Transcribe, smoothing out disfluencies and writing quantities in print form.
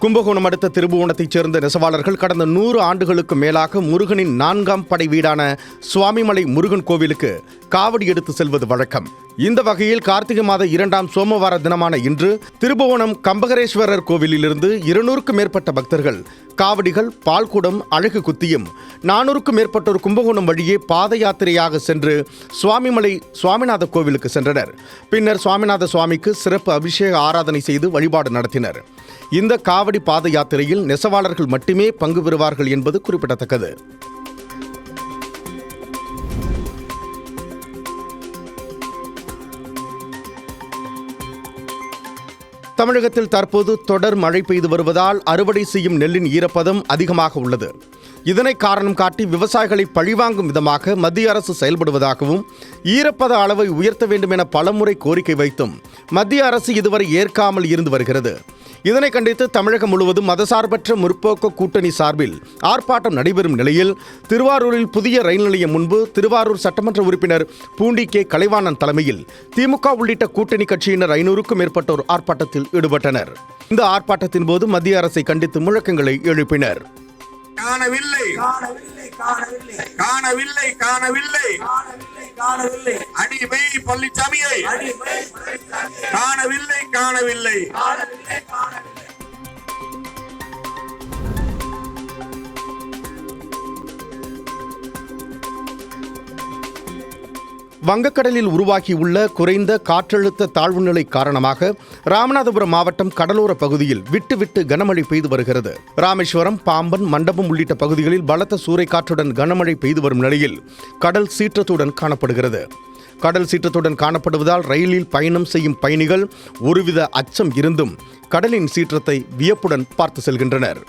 கும்பகோணம் அடுத்த திருபுவனத்தைச் சேர்ந்த நெசவாளர்கள் கடந்த 100 ஆண்டுகளுக்கு மேலாக முருகனின் 4ஆம் படை வீடான சுவாமிமலை முருகன் கோவிலுக்கு காவடி எடுத்து செல்வது வழக்கம். இந்த வகையில் கார்த்திகை மாத 2ஆம் சோமவார தினமான இன்று திருபுவனம் கம்பகரேஸ்வரர் கோவிலிலிருந்து 200க்கும் மேற்பட்ட பக்தர்கள் காவடிகள், பால்குடம், அழகு குத்தியும் 400க்கும் மேற்பட்டோர் கும்பகோணம் வழியே பாத யாத்திரையாக சென்று சுவாமிமலை சுவாமிநாத கோவிலுக்கு சென்றனர். பின்னர் சுவாமிநாத சுவாமிக்கு சிறப்பு அபிஷேக ஆராதனை செய்து வழிபாடு நடத்தினர். இந்த காவடி பாத யாத்திரையில் நெசவாளர்கள் மட்டுமே பங்கு பெறுவார்கள் என்பது குறிப்பிடத்தக்கது. தமிழகத்தில் தற்போது தொடர் மழை பெய்து வருவதால் அறுவடை செய்யும் நெல்லின் ஈரப்பதம் அதிகமாக உள்ளது. இதனை காரணம் காட்டி விவசாயிகளை பழிவாங்கும் விதமாக மத்திய அரசு செயல்படுவதாகவும், ஈரப்பத அளவை உயர்த்த வேண்டும் என பலமுறை கோரிக்கை வைத்தும் மத்திய அரசு இதுவரை ஏற்காமல் இருந்து வருகிறது. இதனை கண்டித்து தமிழகம் முழுவதும் மதசார்பற்ற முற்போக்கு கூட்டணி சார்பில் ஆர்ப்பாட்டம் நடைபெறும் நிலையில் திருவாரூரில் புதிய ரயில் நிலையம் முன்பு திருவாரூர் சட்டமன்ற உறுப்பினர் பூண்டி கே கலைவாணன் தலைமையில் திமுக உள்ளிட்ட கூட்டணி கட்சியினர் 500க்கும் மேற்பட்டோர் ஆர்ப்பாட்டத்தில் ஈடுபட்டனர். இந்த ஆர்ப்பாட்டத்தின் போது மத்திய அரசை கண்டித்து முழக்கங்களை எழுப்பினர். காணவில்லை காணவில்லை காணவில்லை காணவில்லை அடிமை பழனிசாமியை காணவில்லை காணவில்லை. வங்கக்கடலில் உருவாகியுள்ள குறைந்த காற்றழுத்த தாழ்வு நிலை காரணமாக ராமநாதபுரம் மாவட்டம் கடலோர பகுதியில் விட்டு கனமழை பெய்து வருகிறது. ராமேஸ்வரம், பாம்பன், மண்டபம் உள்ளிட்ட பகுதிகளில் பலத்த சூறைக்காற்றுடன் கனமழை பெய்து வரும் நிலையில் கடல் சீற்றத்துடன் காணப்படுகிறது. கடல் சீற்றத்துடன் காணப்படுவதால் ரயிலில் பயணம் செய்யும் பயணிகள் ஒருவித அச்சம் இருந்தும் கடலின் சீற்றத்தை வியப்புடன் பார்த்து செல்கின்றனர்.